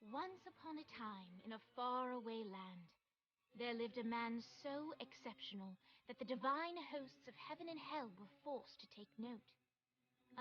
Once upon a time, in a faraway land, there lived a man so exceptional that the divine hosts of heaven and hell were forced to take note.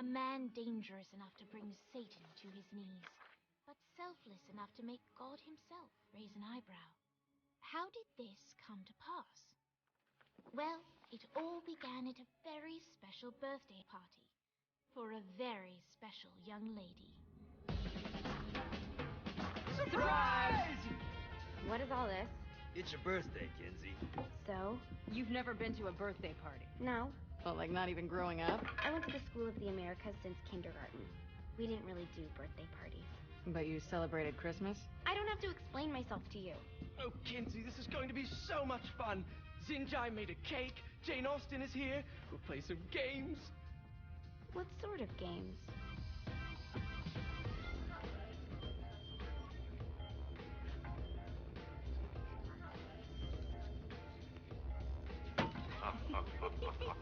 A man dangerous enough to bring Satan to his knees, but selfless enough to make God himself raise an eyebrow. How did this come to pass? Well, it all began at a very special birthday party for a very special young lady. Surprise! What is all this? It's your birthday, Kinsey. So? You've never been to a birthday party? No. Well, like not even growing up? I went to the School of the Americas since kindergarten. We didn't really do birthday parties. But you celebrated Christmas? I don't have to explain myself to you. Oh, Kinsey, this is going to be so much fun. Zinjai made a cake. Jane Austen is here. We'll play some games. What sort of games?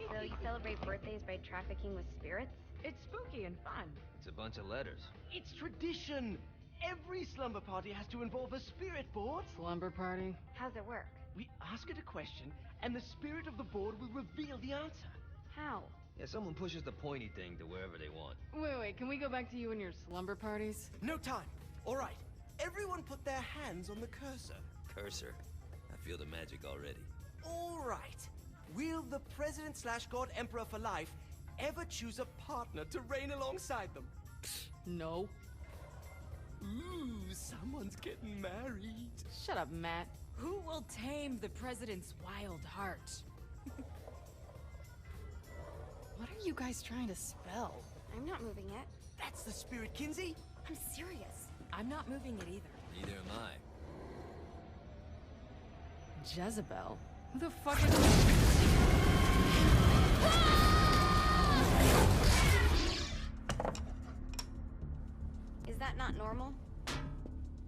So you celebrate birthdays by trafficking with spirits? It's spooky and fun. It's a bunch of letters. It's tradition. Every slumber party has to involve a spirit board. Slumber party? How's it work? We ask it a question, and the spirit of the board will reveal the answer. How? Yeah, someone pushes the pointy thing to wherever they want. Wait, can we go back to you and your slumber parties? No time. All right. Everyone put their hands on the cursor. Cursor. I feel the magic already. All right. Will the President/God Emperor for life ever choose a partner to reign alongside them? No. Ooh, someone's getting married. Shut up, Matt. Who will tame the president's wild heart? What are you guys trying to spell? I'm not moving it. That's the spirit, Kinsey. I'm serious. I'm not moving it either. Neither am I. Jezebel? Who the fuck is... Is that not normal?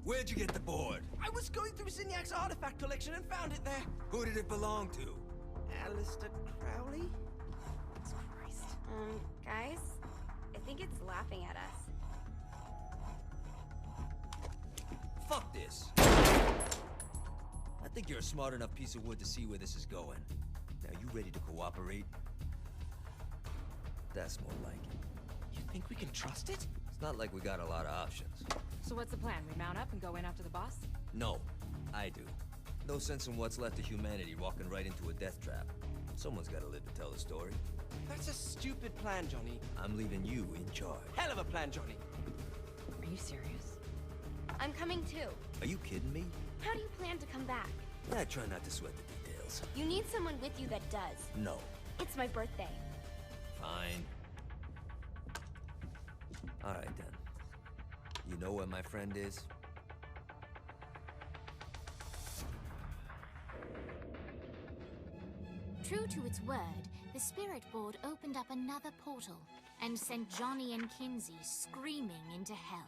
Where'd you get the board? I was going through Signac's artifact collection and found it there. Who did it belong to? Alistair Crowley? Christ. Guys? I think it's laughing at us. Fuck this. I think you're a smart enough piece of wood to see where this is going. Now, you ready to cooperate? That's more like it. You think we can trust it? It's not like we got a lot of options. So what's the plan? We mount up and go in after the boss? No, I do. No sense in what's left of humanity walking right into a death trap. Someone's gotta live to tell the story. That's a stupid plan, Johnny. I'm leaving you in charge. Hell of a plan, Johnny. Are you serious? I'm coming too. Are you kidding me? How do you plan to come back? I try not to sweat the details. You need someone with you that does. No. It's my birthday. Fine. Alright then. You know where my friend is? True to its word, the spirit board opened up another portal and sent Johnny and Kinsey screaming into hell.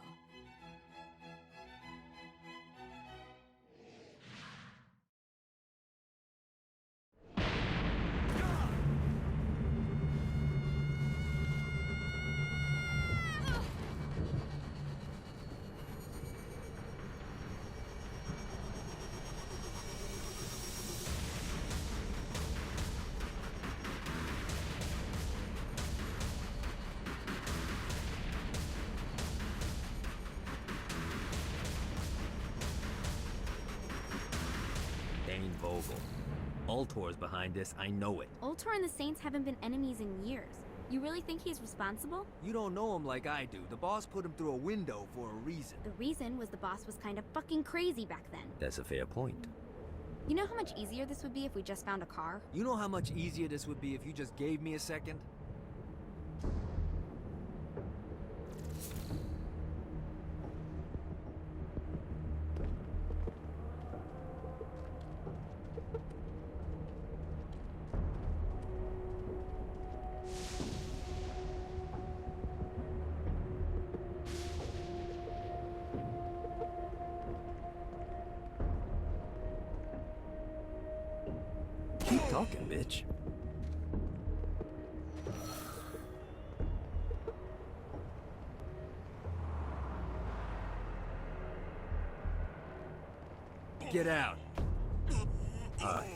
Vogel. Ultor's behind this, I know it. Ultor and the Saints haven't been enemies in years. You really think he's responsible? You don't know him like I do. The boss put him through a window for a reason. The reason was the boss was kind of fucking crazy back then. That's a fair point. You know how much easier this would be if we just found a car? You know how much easier this would be if you just gave me a second? Keep talking, bitch. Get out. Alright.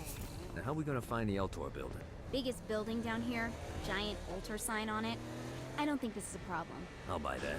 Now how are we gonna find the Eltor building? Biggest building down here, giant altar sign on it. I don't think this is a problem. I'll buy that.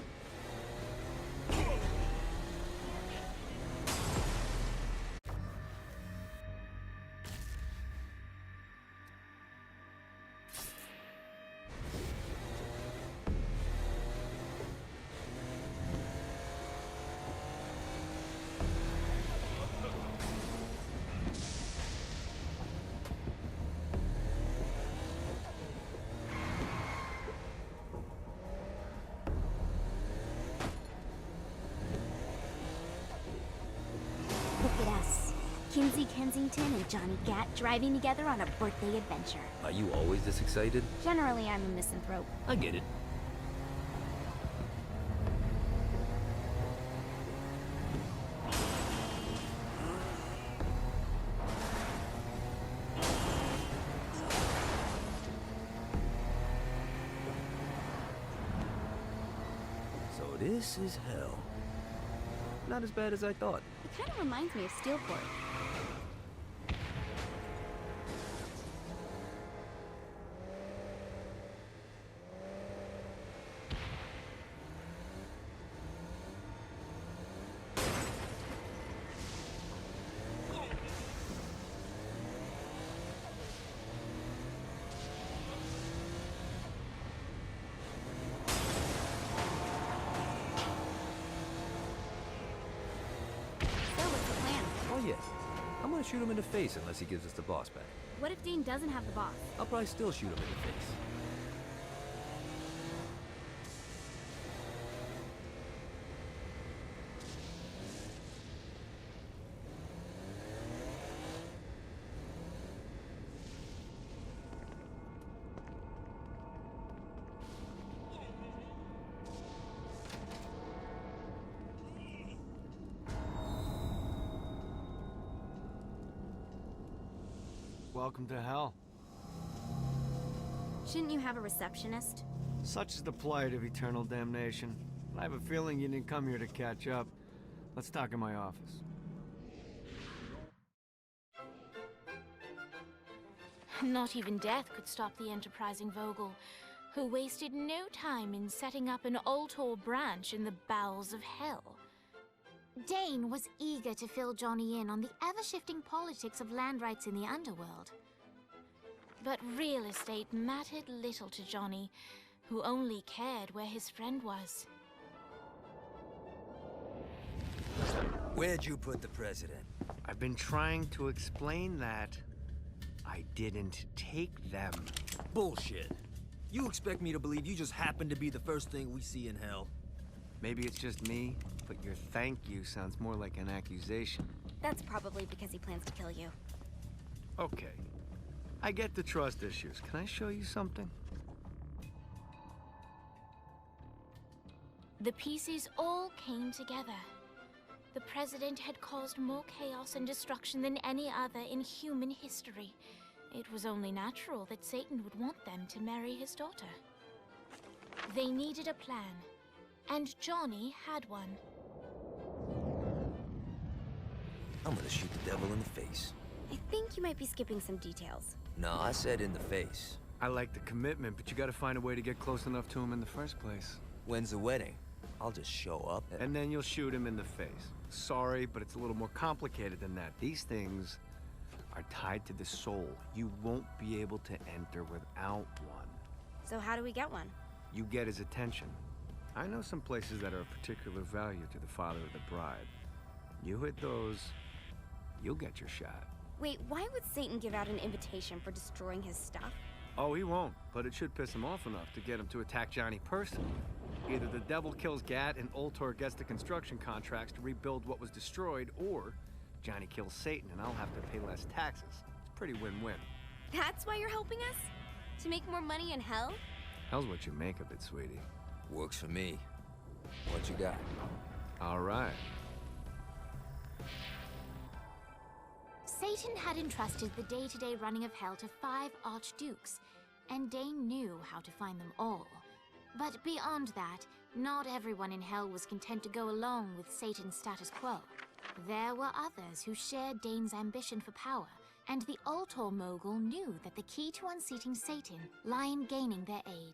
Look at us. Kinsey Kensington and Johnny Gat driving together on a birthday adventure. Are you always this excited? Generally, I'm a misanthrope. I get it. So this is hell. Not as bad as I thought. It kind of reminds me of Steelport. Oh yeah. I'm gonna shoot him in the face unless he gives us the boss back. What if Dane doesn't have the boss? I'll probably still shoot him in the face. Welcome to hell. Shouldn't you have a receptionist? Such is the plight of eternal damnation. I have a feeling you didn't come here to catch up. Let's talk in my office. Not even death could stop the enterprising Vogel, who wasted no time in setting up an Altor branch in the bowels of hell. Dane was eager to fill Johnny in on the ever-shifting politics of land rights in the underworld. But real estate mattered little to Johnny, who only cared where his friend was. Where'd you put the president? I've been trying to explain that. I didn't take them. Bullshit. You expect me to believe you just happened to be the first thing we see in hell? Maybe it's just me, but your thank you sounds more like an accusation. That's probably because he plans to kill you. Okay. I get the trust issues. Can I show you something? The pieces all came together. The president had caused more chaos and destruction than any other in human history. It was only natural that Satan would want them to marry his daughter. They needed a plan, and Johnny had one. I'm gonna shoot the devil in the face. I think you might be skipping some details. No, I said in the face. I like the commitment, but you gotta find a way to get close enough to him in the first place. When's the wedding? I'll just show up And then you'll shoot him in the face. Sorry, but it's a little more complicated than that. These things are tied to the soul. You won't be able to enter without one. So how do we get one? You get his attention. I know some places that are of particular value to the father of the bride. You hit those, you'll get your shot. Wait, why would Satan give out an invitation for destroying his stuff? Oh, he won't, but it should piss him off enough to get him to attack Johnny personally. Either the devil kills Gat and Ultor gets the construction contracts to rebuild what was destroyed, or Johnny kills Satan and I'll have to pay less taxes. It's pretty win-win. That's why you're helping us? To make more money in hell? Hell's what you make of it, sweetie. Works for me. What you got? All right. Satan had entrusted the day-to-day running of hell to 5 archdukes, and Dane knew how to find them all. But beyond that, not everyone in hell was content to go along with Satan's status quo. There were others who shared Dane's ambition for power, and the Ultor mogul knew that the key to unseating Satan lay in gaining their aid.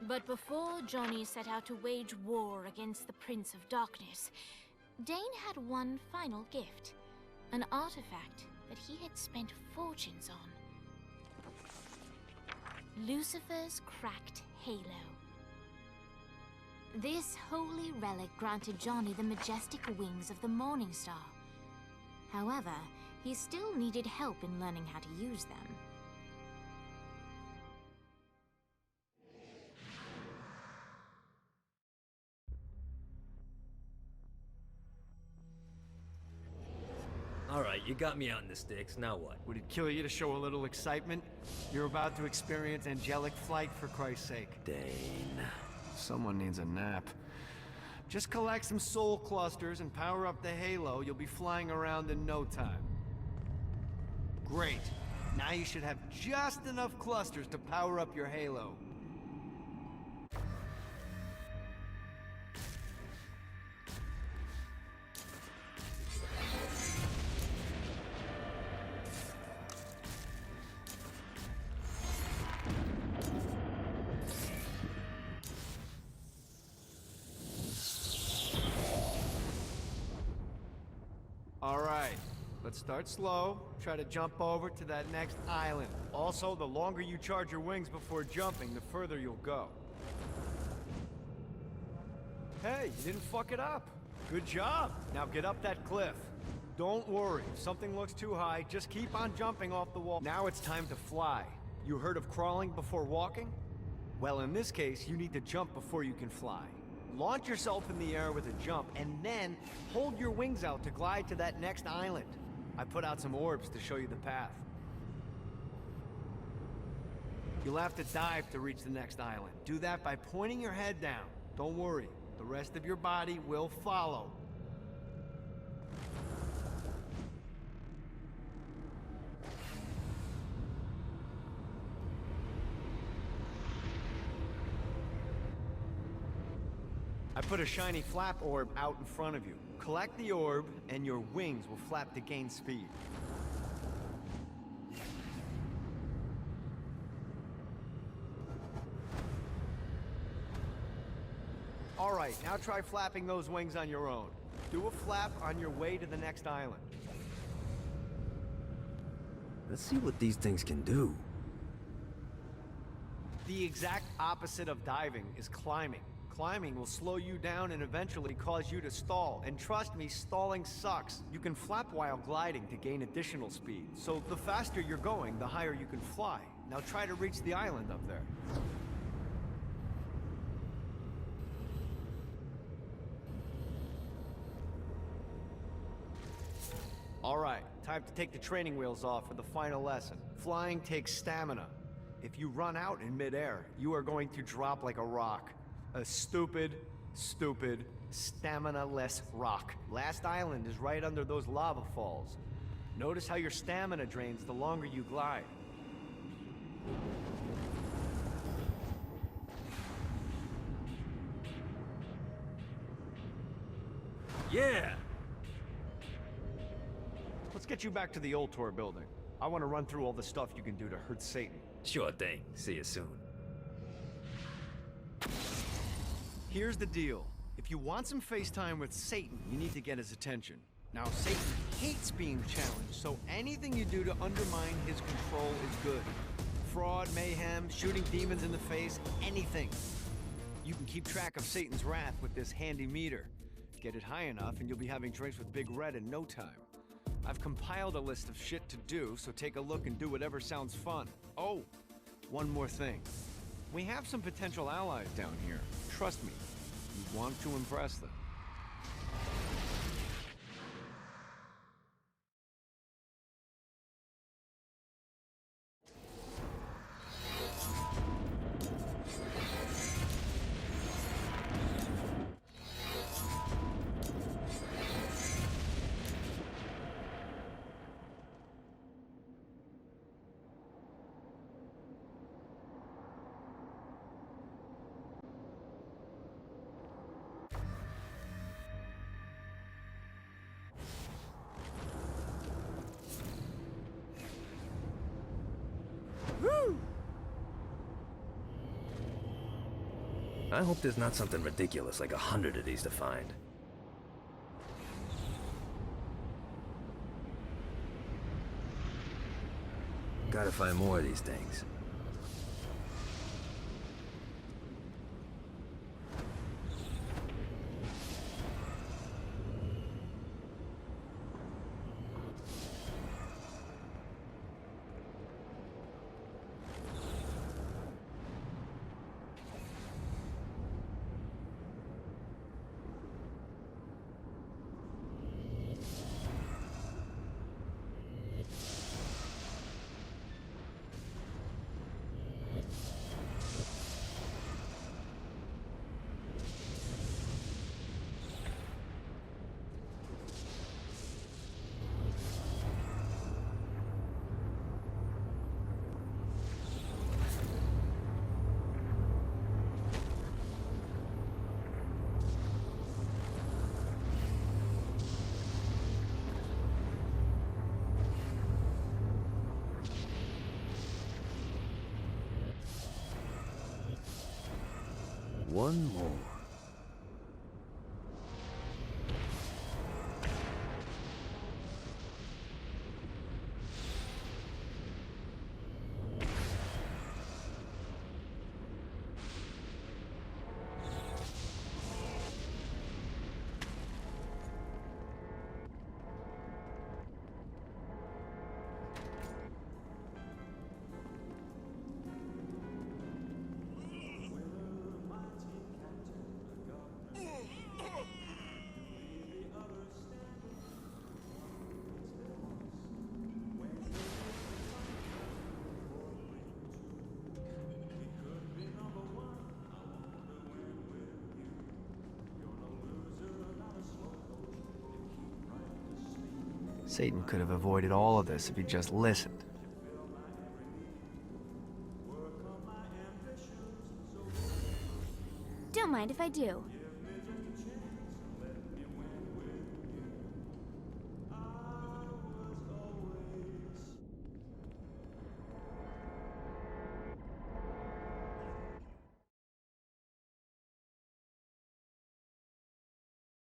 But before Johnny set out to wage war against the Prince of Darkness, Dane had one final gift, an artifact that he had spent fortunes on. Lucifer's cracked halo. This holy relic granted Johnny the majestic wings of the Morning Star. However, he still needed help in learning how to use them. Alright, you got me out in the sticks, now what? Would it kill you to show a little excitement? You're about to experience angelic flight, for Christ's sake. Dane. Someone needs a nap. Just collect some soul clusters and power up the halo. You'll be flying around in no time. Great. Now you should have just enough clusters to power up your halo. Alright, let's start slow. Try to jump over to that next island. Also, the longer you charge your wings before jumping, the further you'll go. Hey, you didn't fuck it up. Good job. Now get up that cliff. Don't worry, if something looks too high, just keep on jumping off the wall. Now it's time to fly. You heard of crawling before walking? Well, in this case, you need to jump before you can fly. Launch yourself in the air with a jump, and then hold your wings out to glide to that next island. I put out some orbs to show you the path. You'll have to dive to reach the next island. Do that by pointing your head down. Don't worry, the rest of your body will follow. I put a shiny flap orb out in front of you. Collect the orb, and your wings will flap to gain speed. Alright, now try flapping those wings on your own. Do a flap on your way to the next island. Let's see what these things can do. The exact opposite of diving is climbing. Climbing will slow you down and eventually cause you to stall. And trust me, stalling sucks. You can flap while gliding to gain additional speed. So the faster you're going, the higher you can fly. Now try to reach the island up there. Alright, time to take the training wheels off for the final lesson. Flying takes stamina. If you run out in midair, you are going to drop like a rock. A stupid, stamina-less rock. Last island is right under those lava falls. Notice how your stamina drains the longer you glide. Yeah! Let's get you back to the Ultor building. I want to run through all the stuff you can do to hurt Satan. Sure thing. See you soon. Here's the deal. If you want some FaceTime with Satan, you need to get his attention. Now, Satan hates being challenged, so anything you do to undermine his control is good. Fraud, mayhem, shooting demons in the face, anything. You can keep track of Satan's wrath with this handy meter. Get it high enough and you'll be having drinks with Big Red in no time. I've compiled a list of shit to do, so take a look and do whatever sounds fun. Oh, one more thing. We have some potential allies down here. Trust me, you want to impress them. I hope there's not something ridiculous like 100 of these to find. Gotta find more of these things. One more. Satan could have avoided all of this if he just listened. Don't mind if I do.